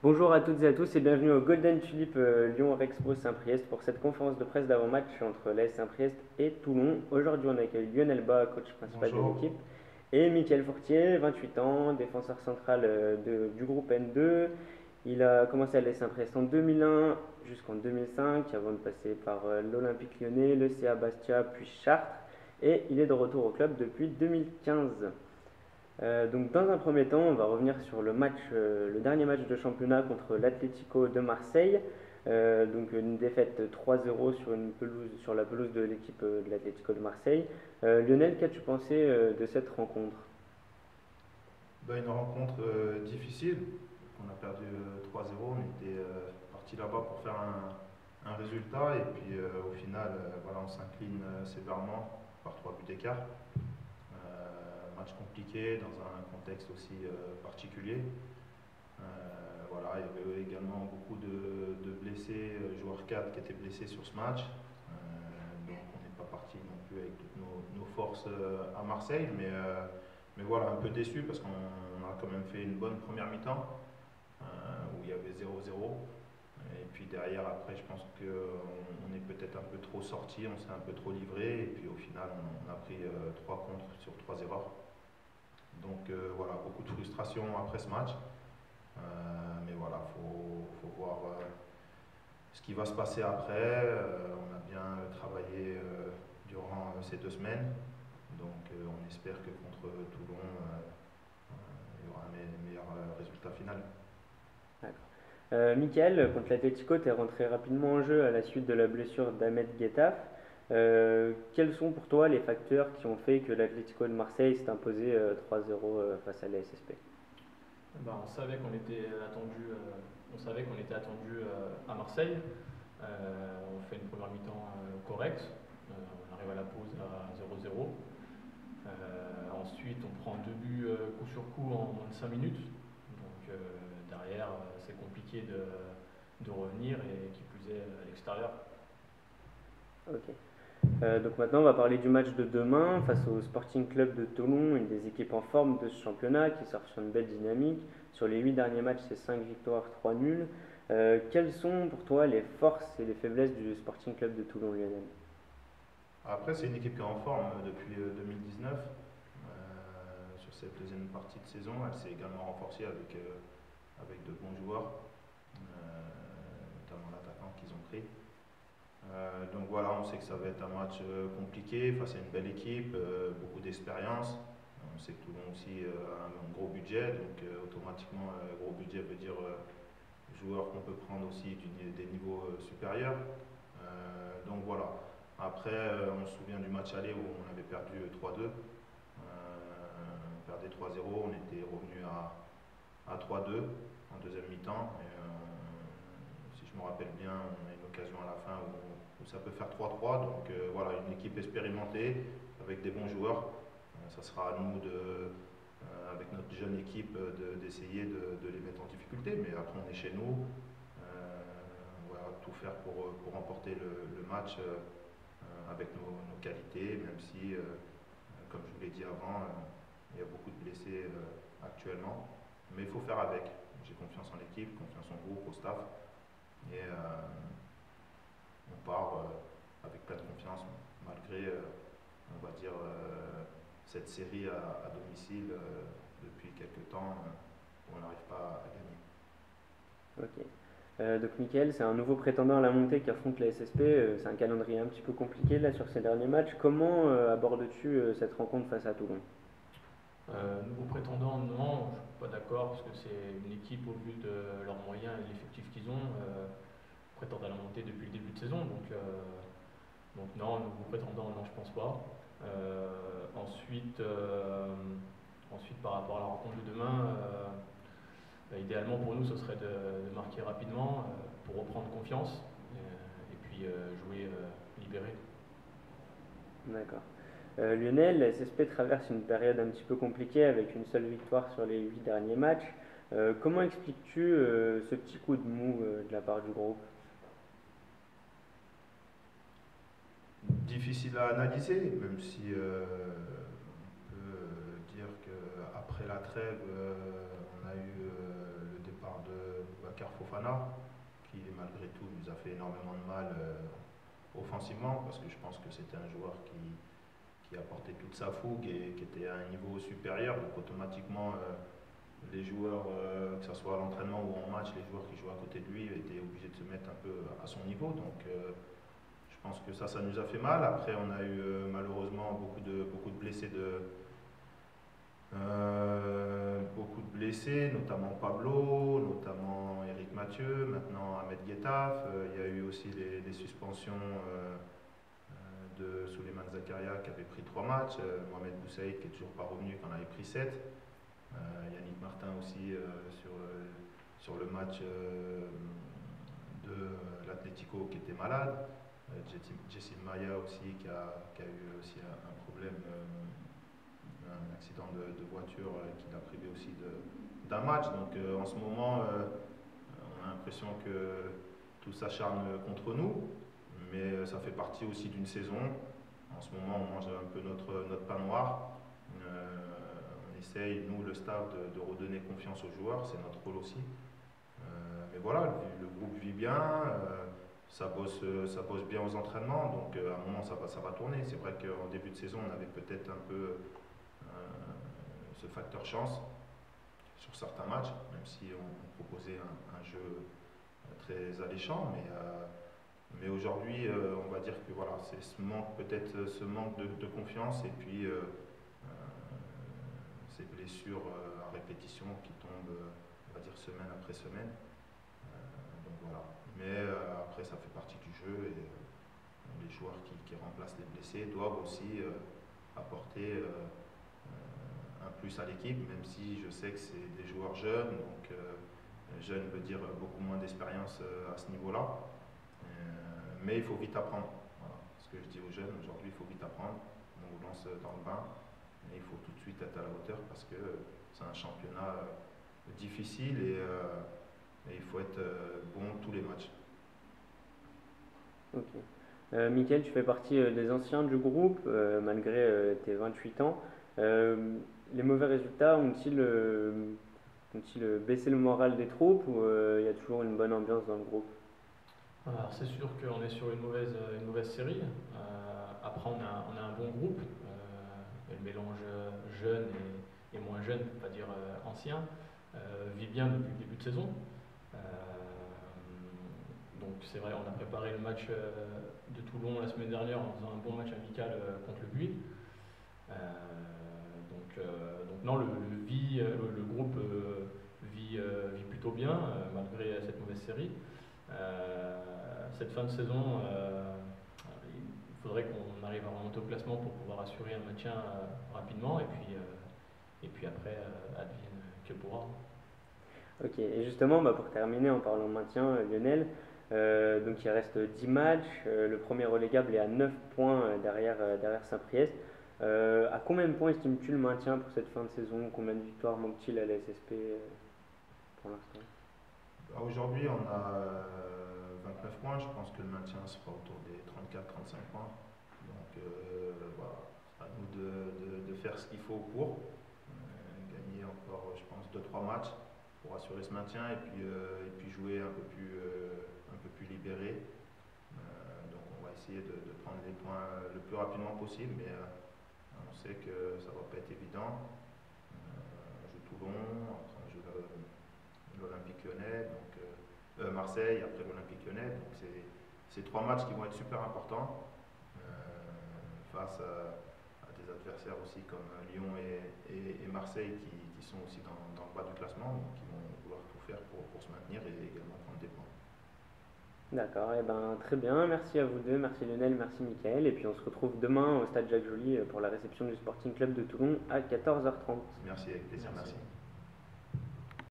Bonjour à toutes et à tous et bienvenue au Golden Tulip Lyon-Rexpo Saint-Priest pour cette conférence de presse d'avant-match entre l'AS Saint-Priest et Toulon. Aujourd'hui, on accueille Lionel Bas, coach principal de Bonjour. l'équipe, et Mickaël Fortier, 28 ans, défenseur central du groupe N2. Il a commencé à l'AS Saint-Priest en 2001 jusqu'en 2005 avant de passer par l'Olympique Lyonnais, le CA Bastia puis Chartres, et il est de retour au club depuis 2015. Donc dans un premier temps, on va revenir sur le dernier match de championnat contre l'Atlético de Marseille. Donc une défaite 3-0 sur la pelouse de l'équipe de l'Atlético de Marseille. Lionel, qu'as-tu pensé de cette rencontre? Une rencontre difficile. On a perdu 3-0. On était parti là-bas pour faire un résultat. Et puis au final, voilà, on s'incline sévèrement par 3 buts d'écart. Match compliqué dans un contexte aussi particulier. Voilà, il y avait également beaucoup de blessés, joueurs 4 qui étaient blessés sur ce match. Donc on n'est pas parti non plus avec toutes nos forces à Marseille, mais voilà, un peu déçu parce qu'on a quand même fait une bonne première mi-temps où il y avait 0-0. Et puis derrière, après, je pense qu'on est peut-être un peu trop sorti, on s'est un peu trop livré. Et puis au final, on a pris 3 contres sur 3 erreurs. Donc voilà, beaucoup de frustration après ce match. Mais voilà, faut voir ce qui va se passer après. On a bien travaillé durant ces 2 semaines. Donc on espère que contre Toulon, il y aura un meilleur résultat final. D'accord. Mickaël, contre l'Atlético, tu es rentré rapidement en jeu à la suite de la blessure d'Ahmed Guetaf. Quels sont pour toi les facteurs qui ont fait que l'Atlético de Marseille s'est imposé 3-0 face à la SSP? On savait qu'on était attendu à Marseille. On fait une première mi-temps correcte. On arrive à la pause à 0-0. Ensuite, on prend 2 buts coup sur coup en moins de 5 minutes. Donc derrière, c'est compliqué de revenir et qui plus est à l'extérieur. Ok. Donc maintenant, on va parler du match de demain face au Sporting Club de Toulon, une des équipes en forme de ce championnat qui sort sur une belle dynamique. Sur les 8 derniers matchs, c'est 5 victoires, 3 nuls. Quelles sont pour toi les forces et les faiblesses du Sporting Club de Toulon, Lionel? Après, c'est une équipe qui est en forme depuis 2019. Sur cette deuxième partie de saison, elle s'est également renforcée avec de bons joueurs, notamment l'attaquant qu'ils ont pris. Donc voilà, on sait que ça va être un match compliqué face à une belle équipe, beaucoup d'expérience. On sait que Toulon aussi a un gros budget, donc automatiquement, gros budget veut dire joueurs qu'on peut prendre aussi des niveaux supérieurs. Donc voilà. Après, on se souvient du match aller où on avait perdu 3-2. On perdait 3-0, on était revenu à 3-2 en deuxième mi-temps. Et, si je me rappelle bien, on a une occasion à la fin où ça peut faire 3-3. Donc voilà, une équipe expérimentée avec des bons joueurs. Ça sera à nous avec notre jeune équipe d'essayer de les mettre en difficulté. Mais après, on est chez nous. On va tout faire pour remporter le match avec nos qualités, même si, comme je vous l'ai dit avant, il y a beaucoup de blessés actuellement. Mais il faut faire avec. J'ai confiance en l'équipe, confiance en groupe, au staff. Et on part avec plein de confiance, malgré, on va dire, cette série à domicile depuis quelques temps où on n'arrive pas à gagner. Ok. Donc Mickaël, c'est un nouveau prétendant à la montée qui affronte la SSP. C'est un calendrier un petit peu compliqué là sur ces derniers matchs. Comment abordes-tu cette rencontre face à Toulon? Nouveau prétendant, non, je ne suis pas d'accord parce que c'est une équipe au vu de leurs moyens et de l'effectif qu'ils ont, prétendent à la montée depuis le début de saison. Donc non, nouveau prétendant, non, je pense pas. Ensuite, par rapport à la rencontre de demain, idéalement pour nous, ce serait de marquer rapidement pour reprendre confiance et puis jouer libéré. D'accord. Lionel, la SSP traverse une période un petit peu compliquée avec une seule victoire sur les 8 derniers matchs. Comment expliques-tu ce petit coup de mou de la part du groupe? Difficile à analyser, même si on peut dire qu'après la trêve, on a eu le départ de Fofana, qui malgré tout nous a fait énormément de mal offensivement, parce que je pense que c'était un joueur qui apportait toute sa fougue et qui était à un niveau supérieur, donc automatiquement les joueurs, que ce soit à l'entraînement ou en match, les joueurs qui jouaient à côté de lui étaient obligés de se mettre un peu à son niveau, donc je pense que ça nous a fait mal. Après on a eu malheureusement beaucoup de blessés notamment Pablo, notamment Eric Mathieu, maintenant Ahmed Guetaf. Il y a eu aussi les suspensions de Souleymane Zakaria qui avait pris 3 matchs, Mohamed Boussaïd qui est toujours pas revenu, qui en avait pris 7. Yannick Martin aussi sur le match de l'Atlético qui était malade. Jessim Maya aussi qui a eu aussi un problème, un accident de voiture qui l'a privé aussi d'un match. Donc en ce moment, on a l'impression que tout s'acharne contre nous, mais ça fait partie aussi d'une saison. En ce moment, on mange un peu notre pain noir. On essaye, nous, le staff, de redonner confiance aux joueurs, c'est notre rôle aussi. Mais voilà, le groupe vit bien, ça bosse bien aux entraînements, donc à un moment ça va tourner. C'est vrai qu'en début de saison, on avait peut-être un peu ce facteur chance sur certains matchs, même si on proposait un jeu très alléchant, mais aujourd'hui, on va dire que voilà, c'est peut-être ce manque de confiance et puis ces blessures à répétition qui tombent, on va dire, semaine après semaine. Donc voilà. Mais après, ça fait partie du jeu et les joueurs qui remplacent les blessés doivent aussi apporter un plus à l'équipe, même si je sais que c'est des joueurs jeunes, donc jeune veut dire beaucoup moins d'expérience à ce niveau-là. Mais il faut vite apprendre. Voilà. Ce que je dis aux jeunes, aujourd'hui, il faut vite apprendre. On vous lance dans le bain, mais il faut tout de suite être à la hauteur parce que c'est un championnat difficile et il faut être bon tous les matchs. Ok. Mickaël, tu fais partie des anciens du groupe, malgré tes 28 ans. Les mauvais résultats ont-ils baissé le moral des troupes ou il y a toujours une bonne ambiance dans le groupe? Alors c'est sûr qu'on est sur une mauvaise série. Après on a un bon groupe. Et le mélange jeune et moins jeune, pour ne pas dire ancien, vit bien depuis le début de saison. Donc c'est vrai, on a préparé le match de Toulon la semaine dernière en faisant un bon match amical contre le Buis. Donc non, le groupe vit plutôt bien malgré cette mauvaise série. Cette fin de saison, il faudrait qu'on arrive à remonter au classement pour pouvoir assurer un maintien rapidement et puis après advienne que pourra. Ok, et justement, pour terminer en parlant maintien, Lionel, donc il reste 10 matchs, le premier relégable est à 9 points derrière Saint-Priest. À combien de points estimes-tu le maintien pour cette fin de saison? Combien de victoires manque-t-il à la SSP pour l'instant? Aujourd'hui, on a 29 points. Je pense que le maintien sera autour des 34-35 points. Donc voilà, c'est à nous de faire ce qu'il faut pour gagner encore, je pense, 2-3 matchs pour assurer ce maintien et puis jouer un peu plus libéré. Donc on va essayer de prendre les points le plus rapidement possible, mais on sait que ça ne va pas être évident. On joue Toulon, après on joue l'Olympique Lyonnais, donc Marseille, après l'Olympique Lyonnais. Donc c'est 3 matchs qui vont être super importants face à des adversaires aussi comme Lyon et Marseille qui sont aussi dans le bas du classement, donc qui vont vouloir tout faire pour se maintenir et également prendre des points. D'accord, et très bien, merci à vous deux, merci Lionel, merci Mickaël, et puis on se retrouve demain au stade Jacques Joly pour la réception du Sporting Club de Toulon à 14h30. Merci, avec plaisir, merci.